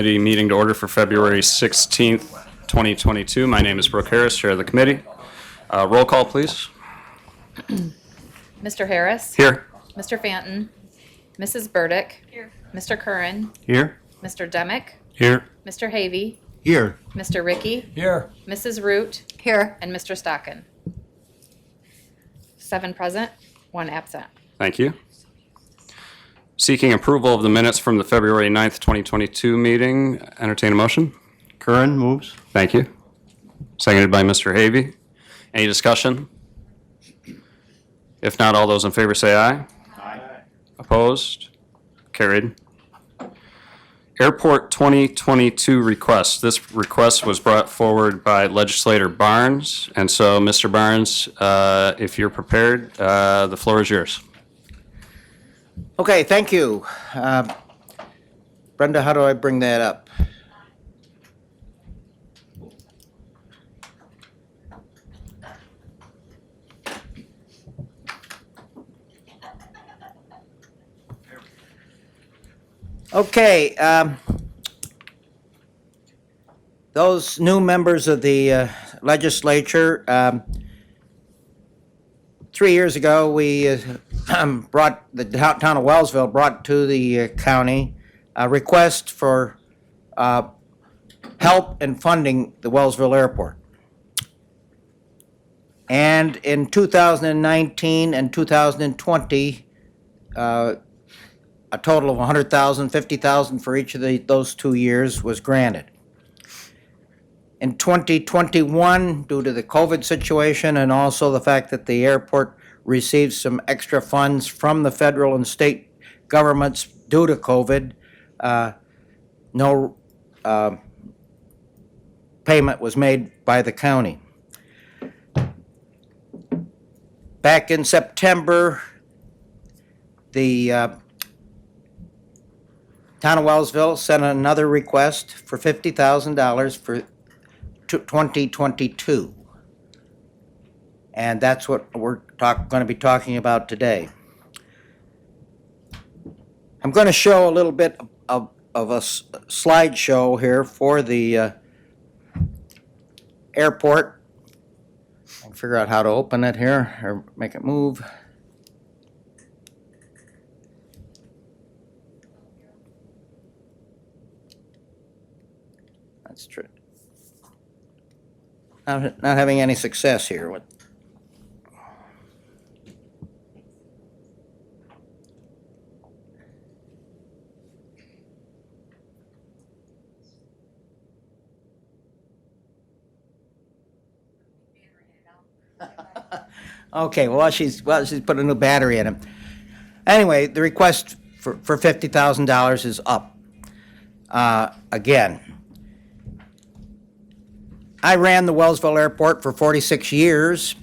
Committee meeting to order for February 16th, 2022. My name is Brooke Harris, Chair of the committee. Roll call, please. Mr. Harris. Here. Mr. Fanton. Mrs. Burdick. Here. Mr. Curran. Here. Mr. Demick. Here. Mr. Havey. Here. Mr. Ricky. Here. Mrs. Root. Here. And Mr. Stockin. 7 present, 1 absent. Thank you. Seeking approval of the minutes from the February 9th, 2022 meeting. Entertain a motion. Curran moves. Thank you. Seconded by Mr. Havey. Any discussion? If not, all those in favor say aye. Aye. Opposed? Carried. Airport 2022 request. This request was brought forward by Legislator Barnes. And so, Mr. Barnes, if you're prepared, the floor is yours. Okay, thank you. Brenda, how do I bring that up? Okay, those new members of the legislature, 3 years ago, we brought, the town of Wellsville brought to the county a request for help in funding the Wellsville Airport. And in 2019 and 2020, a total of $100,000, $50,000 for each of those 2 years was granted. In 2021, due to the COVID situation and also the fact that the airport received some extra funds from the federal and state governments due to COVID, no payment was made by the county. Back in September, the town of Wellsville sent another request for $50,000 for 2022. And that's what we're going to be talking about today. I'm going to show a little bit of a slideshow here for the airport. I'll figure out how to open it here or make it move. That's true. Not having any success here with. Okay, well she's put a new battery in it. Anyway, the request for $50,000 is up again. I ran the Wellsville Airport for 46 years.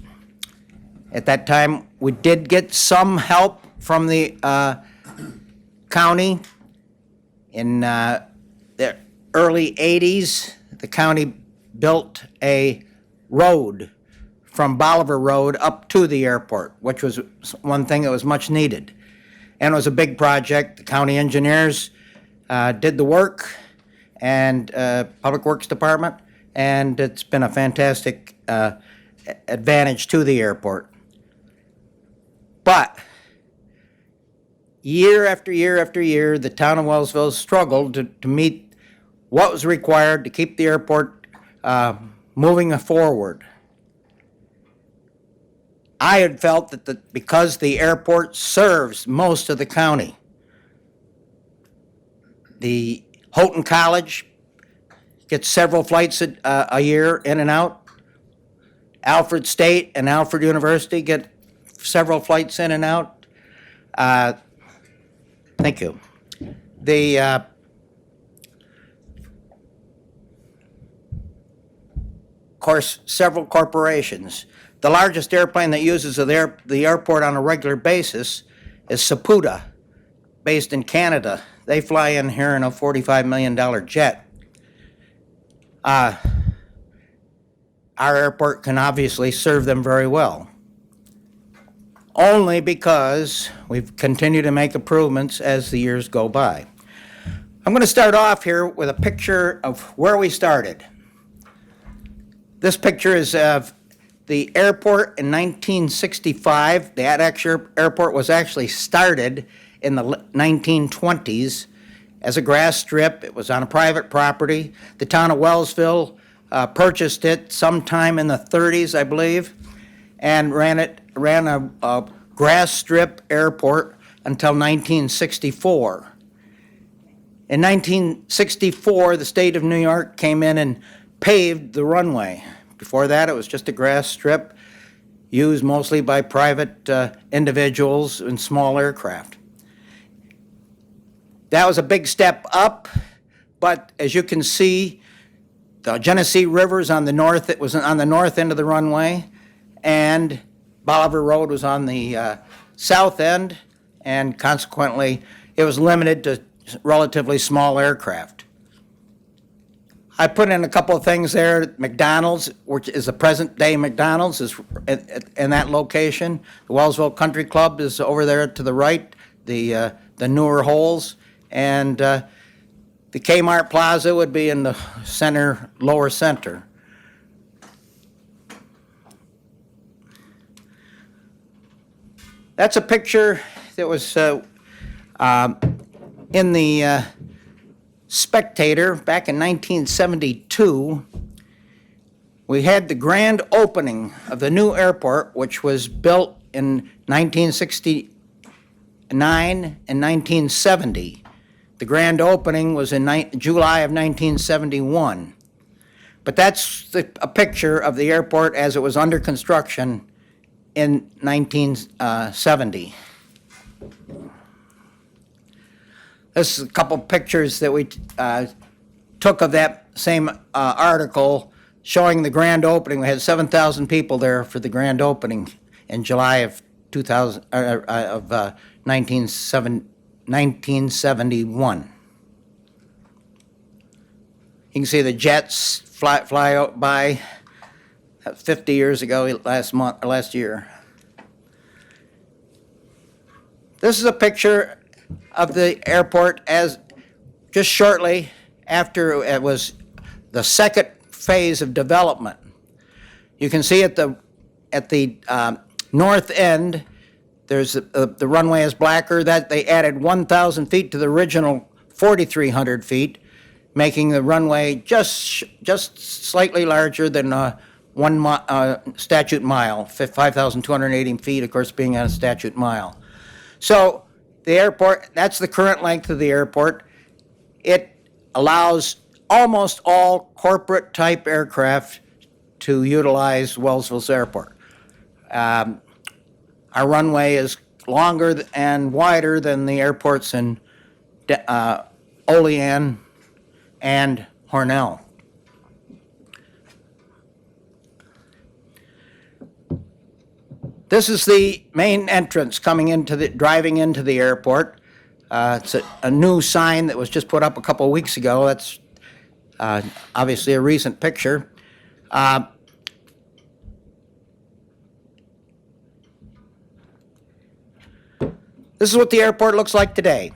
At that time, we did get some help from the county. In the early 80s, the county built a road from Bolivar Road up to the airport, which was one thing that was much needed. And it was a big project. The county engineers did the work, and Public Works Department, and it's been a fantastic advantage to the airport. But year after year after year, the town of Wellsville struggled to meet what was required to keep the airport moving forward. I had felt that because the airport serves most of the county, the Houghton College gets several flights a year in and out. Alfred State and Alfred University get several flights in and out. Thank you. The of course, several corporations. The largest airplane that uses the airport on a regular basis is Saputo, based in Canada. They fly in here in a $45 million jet. Our airport can obviously serve them very well. Only because we've continued to make improvements as the years go by. I'm going to start off here with a picture of where we started. This picture is of the airport in 1965. The Adak Airport was actually started in the 1920s as a grass strip. It was on a private property. The town of Wellsville purchased it sometime in the 30s, I believe, and ran a grass strip airport until 1964. In 1964, the state of New York came in and paved the runway. Before that, it was just a grass strip used mostly by private individuals and small aircraft. That was a big step up, but as you can see, the Genesee River's on the north. It was on the north end of the runway, and Bolivar Road was on the south end, and consequently, it was limited to relatively small aircraft. I put in a couple of things there. McDonald's, which is the present-day McDonald's, is in that location. The Wellsville Country Club is over there to the right, the newer holes, and the Kmart Plaza would be in the center, lower center. That's a picture that was in the Spectator back in 1972. We had the grand opening of the new airport, which was built in 1969 and 1970. The grand opening was in July of 1971. But that's a picture of the airport as it was under construction in 1970. This is a couple pictures that we took of that same article showing the grand opening. We had 7,000 people there for the grand opening in July of 1971. You can see the jets fly out by 50 years ago last year. This is a picture of the airport as just shortly after it was the second phase of development. You can see at the north end, there's the runway is blacker. That they added 1,000 feet to the original 4,300 feet, making the runway just slightly larger than one statute mile, 5,280 feet, of course, being a statute mile. So the airport, that's the current length of the airport. It allows almost all corporate type aircraft to utilize Wellsville's airport. Our runway is longer and wider than the airports in Olean and Hornell. This is the main entrance driving into the airport. It's a new sign that was just put up a couple of weeks ago. That's obviously a recent picture. This is what the airport looks like today.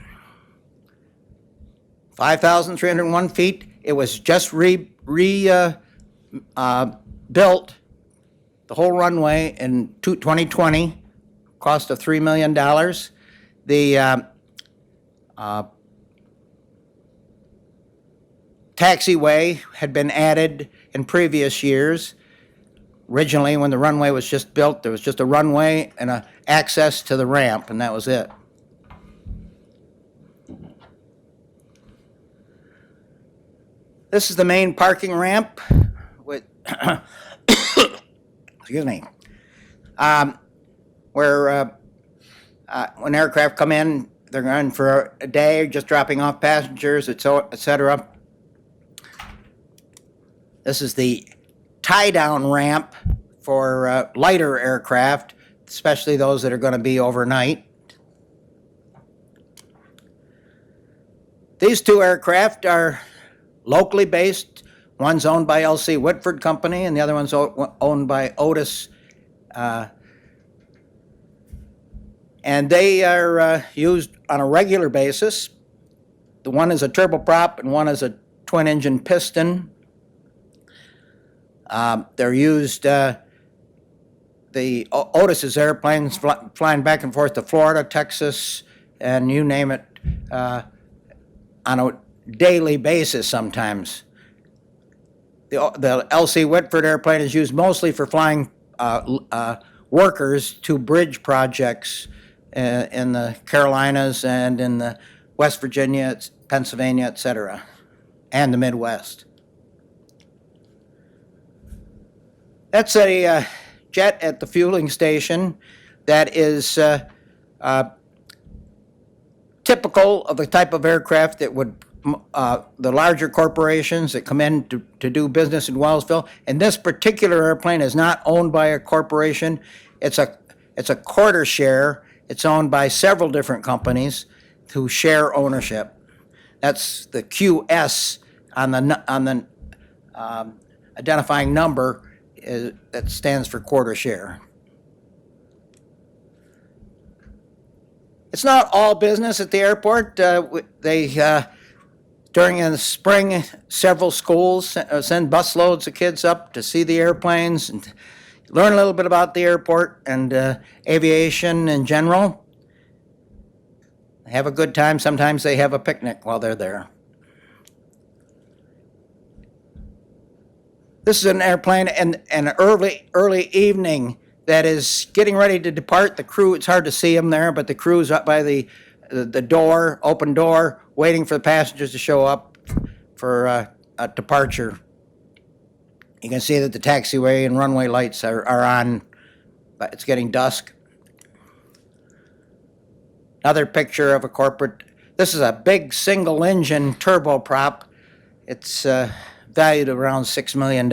5,301 feet. It was just rebuilt, the whole runway, in 2020, cost of $3 million. The taxiway had been added in previous years. Originally, when the runway was just built, there was just a runway and a access to the ramp, and that was it. This is the main parking ramp with, excuse me, where when aircraft come in, they're going for a day, just dropping off passengers, et cetera. This is the tie-down ramp for lighter aircraft, especially those that are going to be overnight. These two aircraft are locally based. One's owned by L.C. Whitford Company, and the other one's owned by Otis. And they are used on a regular basis. the one is a turboprop and one is a twin-engine piston. They're used, the Otis's airplanes flying back and forth to Florida, Texas, and you name it, on a daily basis sometimes. The L.C. Whitford airplane is used mostly for flying workers to bridge projects in the Carolinas and in the West Virginia, Pennsylvania, etc., and the Midwest. That's a jet at the fueling station that is typical of the type of aircraft that would the larger corporations that come in to do business in Wellsville. And this particular airplane is not owned by a corporation. It's a quarter share. It's owned by several different companies who share ownership. That's the QS on the identifying number that stands for quarter share. It's not all business at the airport. During the spring, several schools send busloads of kids up to see the airplanes and learn a little bit about the airport and aviation in general. They have a good time. Sometimes they have a picnic while they're there. This is an airplane and an early evening that is getting ready to depart. The crew, it's hard to see them there, but the crew's up by the door, open door, waiting for the passengers to show up for a departure. You can see that the taxiway and runway lights are on, but it's getting dusk. Another picture of a corporate. This is a big single engine turboprop. It's valued around $6 million.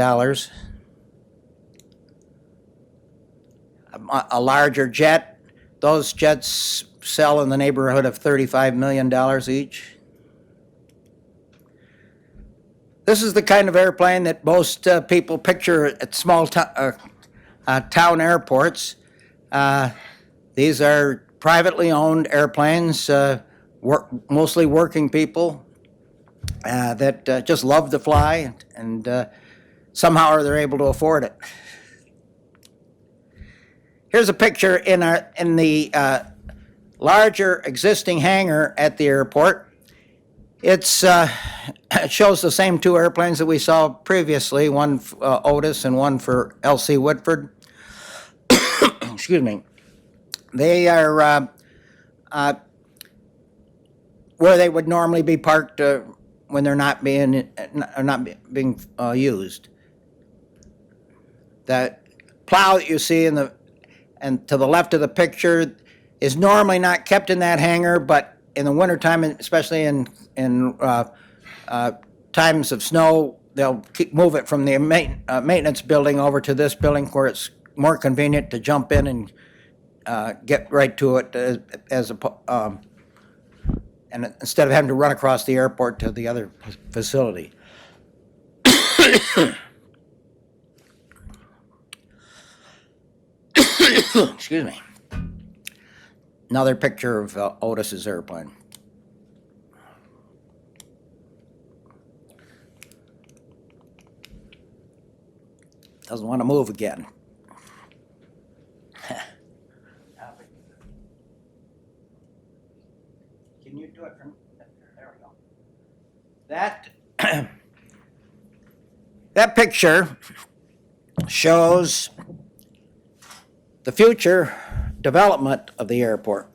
A larger jet, those jets sell in the neighborhood of $35 million each. This is the kind of airplane that most people picture at small town airports. These are privately owned airplanes, mostly working people that just love to fly, and somehow they're able to afford it. Here's a picture in the larger existing hangar at the airport. It shows the same two airplanes that we saw previously, one Otis and one for L.C. Whitford. Excuse me. They are where they would normally be parked when they're not being used. That plow that you see and to the left of the picture is normally not kept in that hangar, but in the wintertime, especially in times of snow, they'll move it from the maintenance building over to this building where it's more convenient to jump in and get right to it and instead of having to run across the airport to the other facility. Excuse me. Another picture of Otis's airplane. Doesn't want to move again. Can you do it from there? We go. That picture shows the future development of the airport.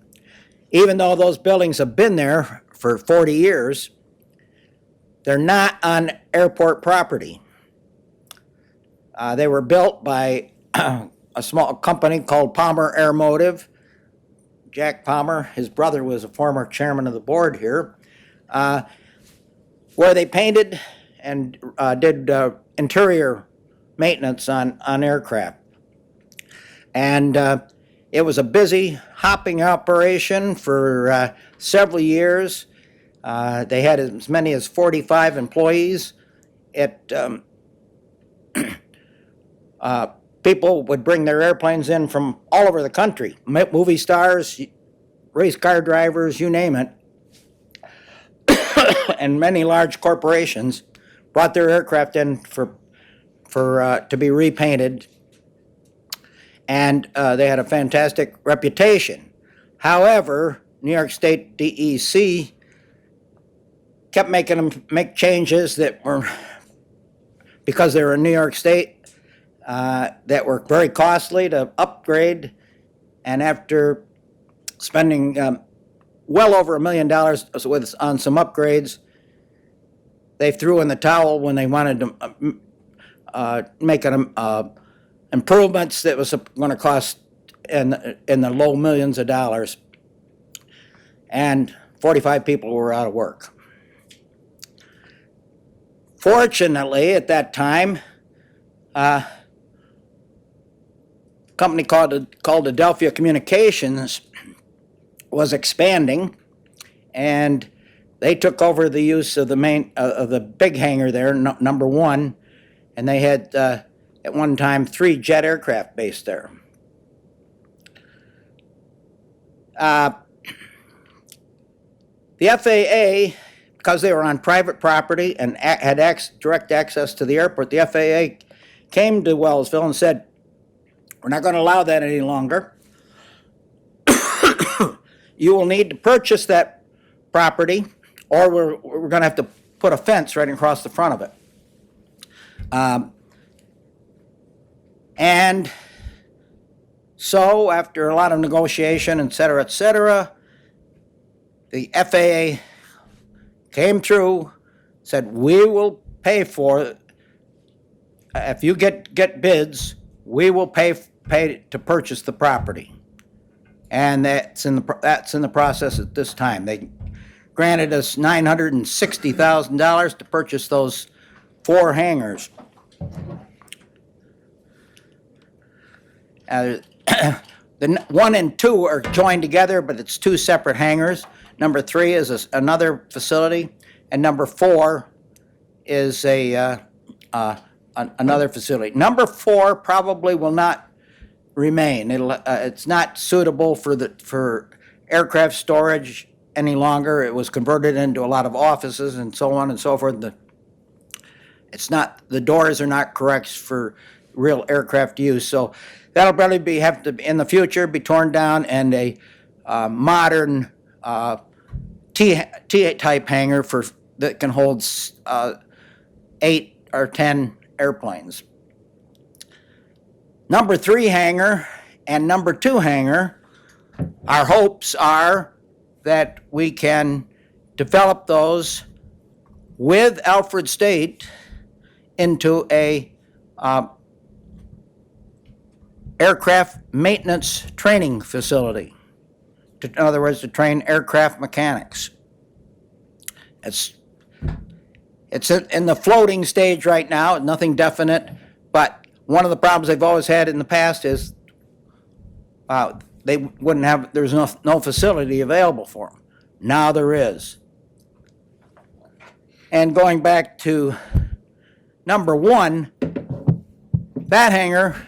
Even though those buildings have been there for 40 years, they're not on airport property. They were built by a small company called Palmer Airmotive. Jack Palmer, his brother, was a former chairman of the board here, where they painted and did interior maintenance on aircraft. And it was a busy hopping operation for several years. They had as many as 45 employees. People would bring their airplanes in from all over the country, movie stars, race car drivers, you name it. and many large corporations brought their aircraft in to be repainted, and they had a fantastic reputation. However, New York State DEC kept making them make changes that were, because they were in New York State, that were very costly to upgrade. And after spending well over $1 million on some upgrades, they threw in the towel when they wanted to make improvements that was going to cost in the low millions of dollars. And 45 people were out of work. Fortunately, at that time, a company called Adelphia Communications was expanding, and they took over the use of the big hangar there, number one, and they had at one time 3 jet aircraft based there. The FAA, because they were on private property and had direct access to the airport, the FAA came to Wellsville and said, "We're not going to allow that any longer. You will need to purchase that property, or we're going to have to put a fence right across the front of it." And so, after a lot of negotiation, et cetera, the FAA came through, said, "We will pay for it. If you get bids, we will pay to purchase the property." And that's in the process at this time. They granted us $960,000 to purchase those 4 hangars. The 1 and 2 are joined together, but it's 2 separate hangars. Number 3 is another facility, and number 4 is another facility. Number 4 probably will not remain. It's not suitable for aircraft storage any longer. It was converted into a lot of offices and so on and so forth. The doors are not correct for real aircraft use, so that'll probably have to in the future be torn down, and a modern T-type hangar that can hold 8 or 10 airplanes. Number 3 hangar and number 2 hangar, our hopes are that we can develop those with Alfred State into a aircraft maintenance training facility. In other words, to train aircraft mechanics. It's in the floating stage right now, nothing definite, but one of the problems they've always had in the past is there's no facility available for them. Now there is. And going back to number 1, that hangar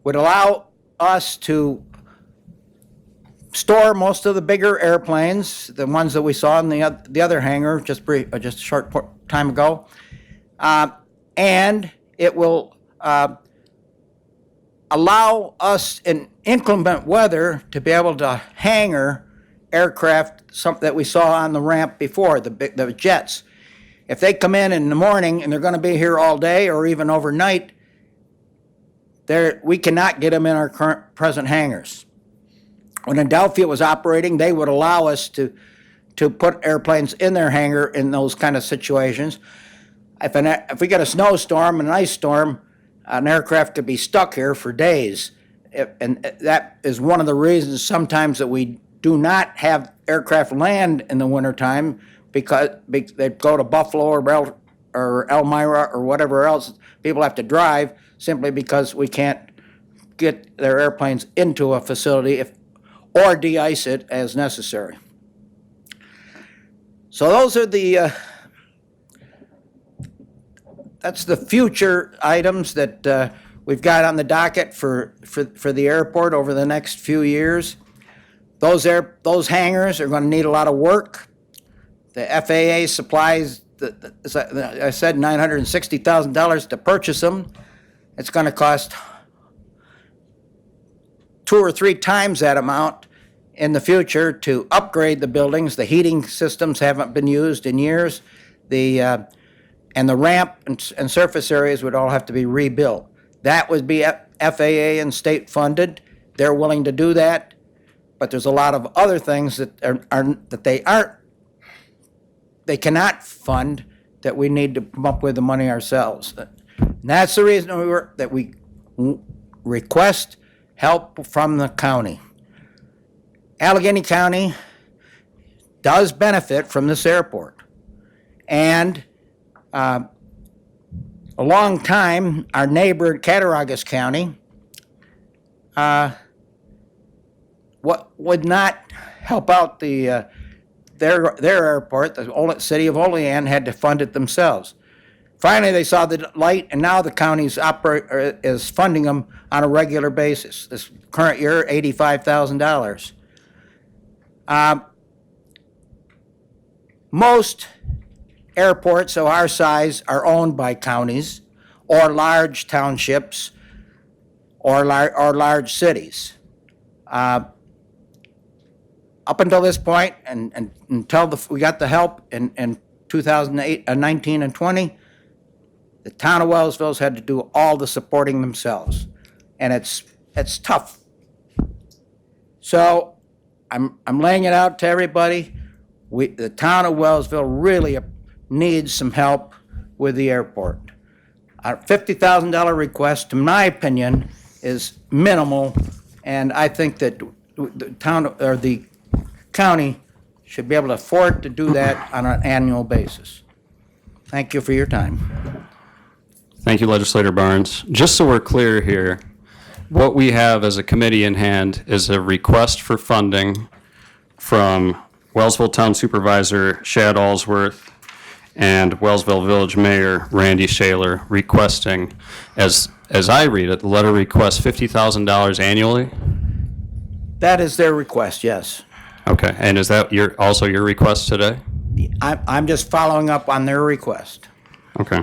would allow us to store most of the bigger airplanes, the ones that we saw in the other hangar just a short time ago, and it will allow us in inclement weather to be able to hangar aircraft, something that we saw on the ramp before, the jets. If they come in the morning and they're going to be here all day or even overnight, we cannot get them in our present hangars. When Adelphia was operating, they would allow us to put airplanes in their hangar in those kind of situations. If we get a snowstorm, an ice storm, an aircraft could be stuck here for days. And that is one of the reasons sometimes that we do not have aircraft land in the wintertime, because they go to Buffalo or Elmira or whatever else. People have to drive simply because we can't get their airplanes into a facility or de-ice it as necessary. So those are that's the future items that we've got on the docket for the airport over the next few years. Those hangars are going to need a lot of work. the FAA supplies, I said $960,000 to purchase them. It's going to cost 2 or 3 times that amount in the future to upgrade the buildings. The heating systems haven't been used in years. And the ramp and surface areas would all have to be rebuilt. That would be FAA and state funded. They're willing to do that, but there's a lot of other things that they cannot fund, that we need to come up with the money ourselves. And that's the reason we request help from the county. Allegheny County does benefit from this airport. And a long time, our neighbor Cattaraugus County would not help out their airport. The city of Olean had to fund it themselves. Finally, they saw the light, and now the county is funding them on a regular basis. This current year, $85,000. Most airports of our size are owned by counties or large townships or large cities. Up until this point, and until we got the help in 2019 and 20, the town of Wellsville's had to do all the supporting themselves, and it's tough. So I'm laying it out to everybody. The town of Wellsville really needs some help with the airport. Our $50,000 request, to my opinion, is minimal, and I think that the town or the county should be able to afford to do that on an annual basis. Thank you for your time. Thank you, Legislator Barnes. Just so we're clear here, what we have as a committee in hand is a request for funding from Wellsville Town Supervisor Shad Allsworth and Wellsville Village Mayor Randy Shaler requesting, as I read it, the letter requests $50,000 annually? That is their request, yes. Okay, and is that also your request today? I'm just following up on their request. Okay.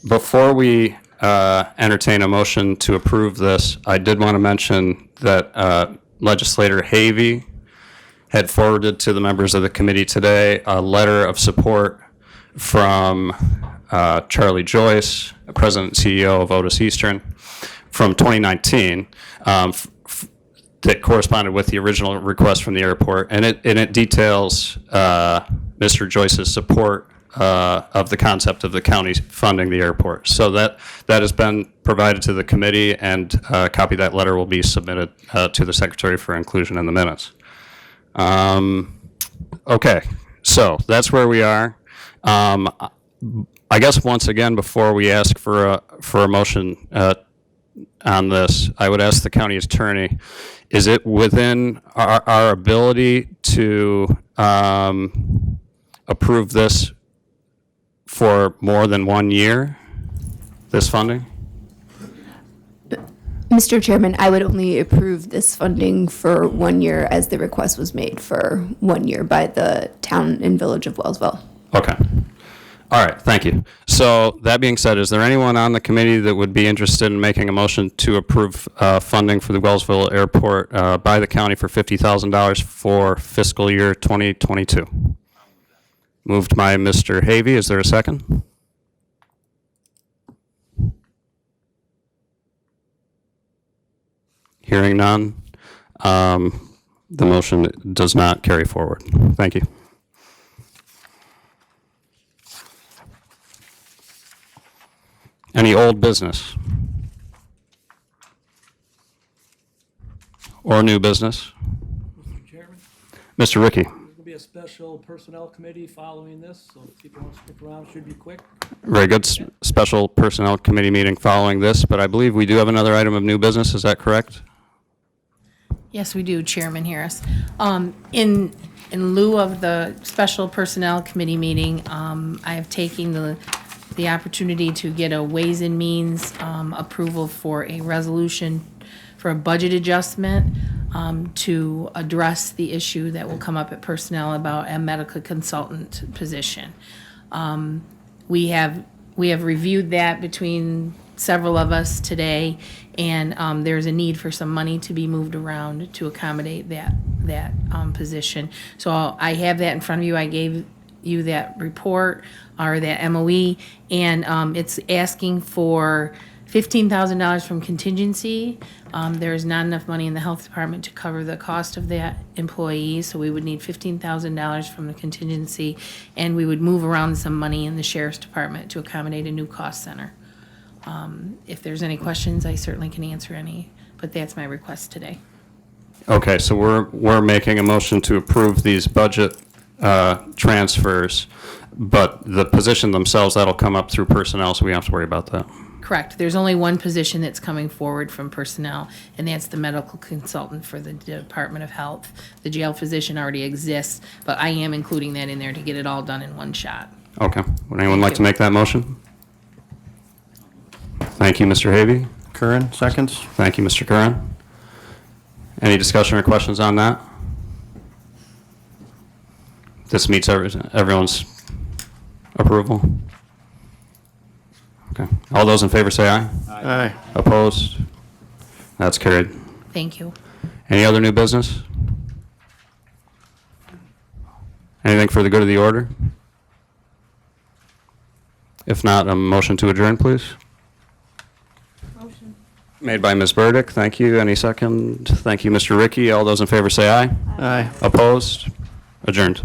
Before we entertain a motion to approve this, I did want to mention that Legislator Havey had forwarded to the members of the committee today a letter of support from Charlie Joyce, President and CEO of Otis Eastern, from 2019, that corresponded with the original request from the airport, and it details Mr. Joyce's support of the concept of the county funding the airport. So that has been provided to the committee, and a copy of that letter will be submitted to the secretary for inclusion in the minutes. Okay, so that's where we are. I guess once again, before we ask for a motion on this, I would ask the county attorney, is it within our ability to approve this for more than 1 year, this funding? Mr. Chairman, I would only approve this funding for 1 year as the request was made for 1 year by the town and village of Wellsville. Okay. All right, thank you. So that being said, is there anyone on the committee that would be interested in making a motion to approve funding for the Wellsville Airport by the county for $50,000 for fiscal year 2022? Moved by Mr. Havey. Is there a second? Hearing none, the motion does not carry forward. Thank you. Any old business? Or new business? Mr. Chairman, Mr. Ricky? there's going to be a special personnel committee following this, so if people want to stick around, it should be quick. Very good. Special Personnel Committee meeting following this, but I believe we do have another item of new business. Is that correct? Yes, we do, Chairman Harris. In lieu of the special personnel committee meeting, I have taken the opportunity to get a Ways and Means approval for a resolution for a budget adjustment to address the issue that will come up at personnel about a medical consultant position. We have reviewed that between several of us today, and there's a need for some money to be moved around to accommodate that position. So I have that in front of you. I gave you that report or that MOE, and it's asking for $15,000 from contingency. There is not enough money in the health department to cover the cost of that employee, so we would need $15,000 from the contingency, and we would move around some money in the sheriff's department to accommodate a new cost center. If there's any questions, I certainly can answer any, but that's my request today. Okay, so we're making a motion to approve these budget transfers, but the position themselves, that'll come up through personnel, so we don't have to worry about that. Correct. There's only one position that's coming forward from personnel, and that's the medical consultant for the Department of Health. The jail physician already exists, but I am including that in there to get it all done in one shot. Okay. Would anyone like to you. make that motion? Thank you, Mr. Havy. Curran, seconds. Thank you, Mr. Curran. Any discussion or questions on that? This meets everyone's approval? Okay. All those in favor say aye. Aye. Opposed? That's carried. Thank you. Any other new business? Anything for the good of the order? If not, a motion to adjourn, please. Motion. Made by Ms. Burdick. Thank you. Any second? Thank you, Mr. Ricky. All those in favor say aye. Aye. Opposed? Adjourned.